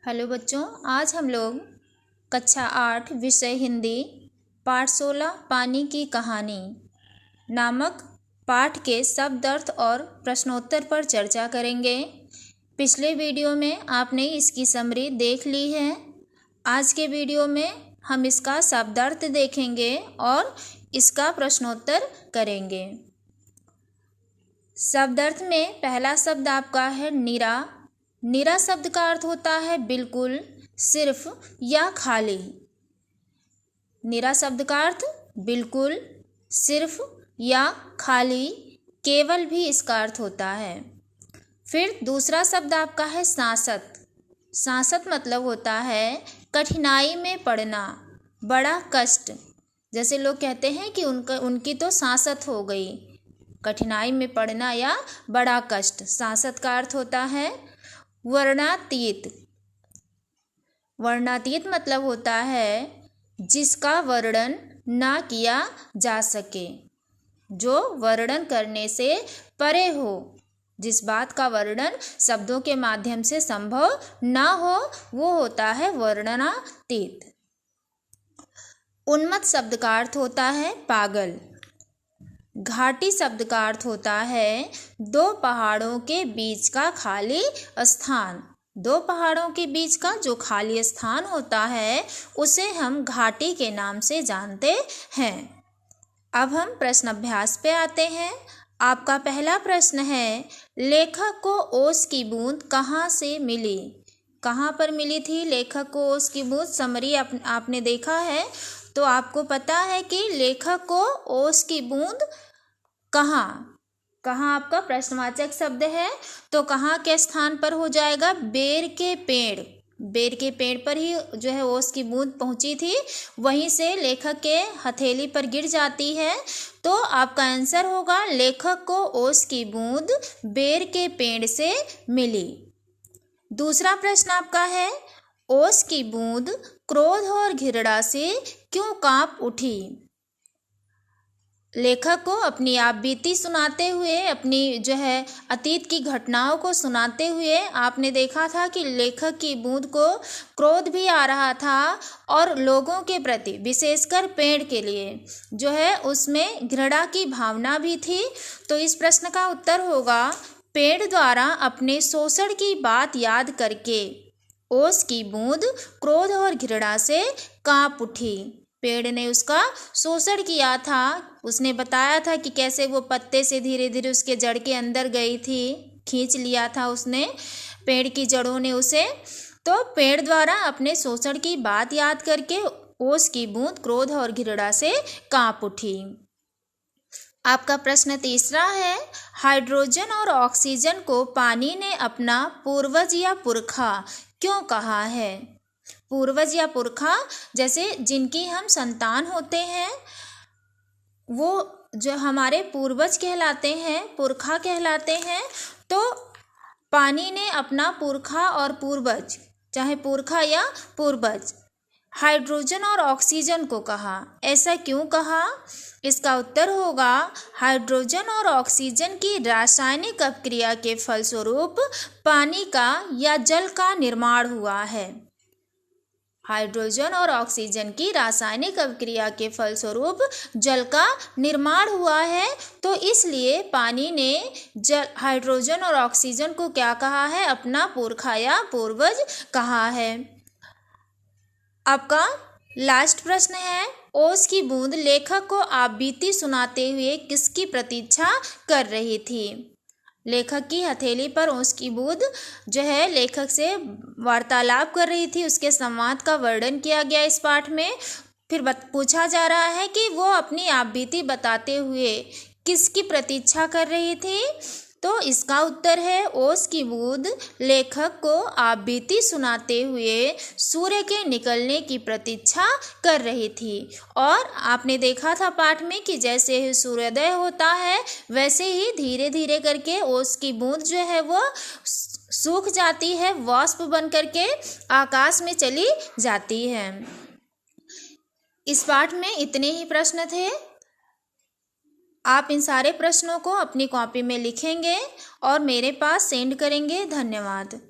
Hello बच्चों, आज हम लोग कक्षा 8 विषय हिंदी पाठ 16 पानी की कहानी नामक पाठ के शब्द अर्थ और प्रश्नोत्तर पर चर्चा करेंगे। पिछले वीडियो में आपने इसकी समरी देख ली है। आज के वीडियो में हम इसका शब्द अर्थ देखेंगे और इसका प्रश्नोत्तर करेंगे। शब्द अर्थ में पहला शब्द आपका है निरा। निरा शब्द का अर्थ होता है बिल्कुल, सिर्फ या खाली। निरा शब्द का अर्थ बिल्कुल, सिर्फ या खाली, केवल भी इसका अर्थ होता है। फिर दूसरा शब्द आपका है सांसत। सांसत मतलब होता है कठिनाई में पड़ना, बड़ा कष्ट। जैसे लोग कहते हैं कि उनकी तो सांसत हो गई, कठिनाई में पड़ना या बड़ा कष्ट, सांसत का अर्थ होता है। वर्णातीत। वर्णातीत मतलब होता है जिसका वर्णन ना किया जा सके, जो वर्णन करने से परे हो, जिस बात का वर्णन शब्दों के माध्यम से संभव ना हो, वो होता है वर्णनातीत। उन्मत्त शब्द का अर्थ होता है पागल। घाटी शब्द का अर्थ होता है दो पहाड़ों के बीच का खाली स्थान। दो पहाड़ों के बीच का जो खाली स्थान होता है उसे हम घाटी के नाम से जानते हैं। अब हम प्रश्न अभ्यास पे आते हैं। आपका पहला प्रश्न है, लेखक को ओस की बूंद कहाँ से मिली? कहाँ पर मिली थी लेखक को ओस की बूंद? समरी आपने देखा है तो आपको पता है कि लेखक को ओस की बूंद कहाँ आपका प्रश्नवाचक शब्द है तो कहाँ के स्थान पर हो जाएगा? बेर के पेड़। बेर के पेड़ पर ही जो है ओस की बूंद पहुंची थी, वहीं से लेखक के हथेली पर गिर जाती है। तो आपका आंसर होगा लेखक को ओस की बूंद बेर के पेड़ से मिली। दूसरा प्रश्न आपका है, ओस की बूंद क्रोध और घृणा से क्यों कांप उठी? लेखक को अपनी आप बीती सुनाते हुए, अपनी जो है अतीत की घटनाओं को सुनाते हुए आपने देखा था कि लेखक की बूंद को क्रोध भी आ रहा था और लोगों के प्रति, विशेषकर पेड़ के लिए जो है उसमें घृणा की भावना भी थी। तो इस प्रश्न का उत्तर होगा, पेड़ द्वारा अपने शोषण की बात याद करके ओस की बूंद क्रोध और घृणा से कांप उठी। पेड़ ने उसका शोषण किया था, उसने बताया था कि कैसे वो पत्ते से धीरे धीरे उसके जड़ के अंदर गई थी, खींच लिया था उसने, पेड़ की जड़ों ने उसे। तो पेड़ द्वारा अपने शोषण की बात याद करके ओस की बूंद क्रोध और घृणा से कांप उठी। आपका प्रश्न तीसरा है, हाइड्रोजन और ऑक्सीजन को पानी ने अपना पूर्वज या पुरखा क्यों कहा है? पूर्वज या पुरखा, जैसे जिनकी हम संतान होते हैं वो जो हमारे पूर्वज कहलाते हैं, पुरखा कहलाते हैं। तो पानी ने अपना पुरखा और पूर्वज, चाहे पुरखा या पूर्वज, हाइड्रोजन और ऑक्सीजन को कहा। ऐसा क्यों कहा? इसका उत्तर होगा, हाइड्रोजन और ऑक्सीजन की रासायनिक अपक्रिया के फलस्वरूप पानी का या जल का निर्माण हुआ है। हाइड्रोजन और ऑक्सीजन की रासायनिक अपक्रिया के फलस्वरूप जल का निर्माण हुआ है। तो इसलिए पानी ने हाइड्रोजन और ऑक्सीजन को क्या कहा है? अपना पुरखा या पूर्वज कहा है। आपका लास्ट प्रश्न है, ओस की बूंद लेखक को आप बीती सुनाते हुए किसकी प्रतीक्षा कर रही थी? लेखक की हथेली पर ओस की बूंद जो है लेखक से वार्तालाप कर रही थी, उसके संवाद का वर्णन किया गया इस पाठ में। फिर पूछा जा रहा है कि वो अपनी आप बीती बताते हुए किसकी प्रतीक्षा कर रही थी? तो इसका उत्तर है, ओस की बूंद लेखक को आप बीती सुनाते हुए सूर्य के निकलने की प्रतीक्षा कर रही थी। और आपने देखा था पाठ में कि जैसे ही सूर्योदय होता है वैसे ही धीरे धीरे करके ओस की बूंद जो है वो सूख जाती है, वाष्प बन करके आकाश में चली जाती है। इस पाठ में इतने ही प्रश्न थे। आप इन सारे प्रश्नों को अपनी कॉपी में लिखेंगे और मेरे पास सेंड करेंगे। धन्यवाद।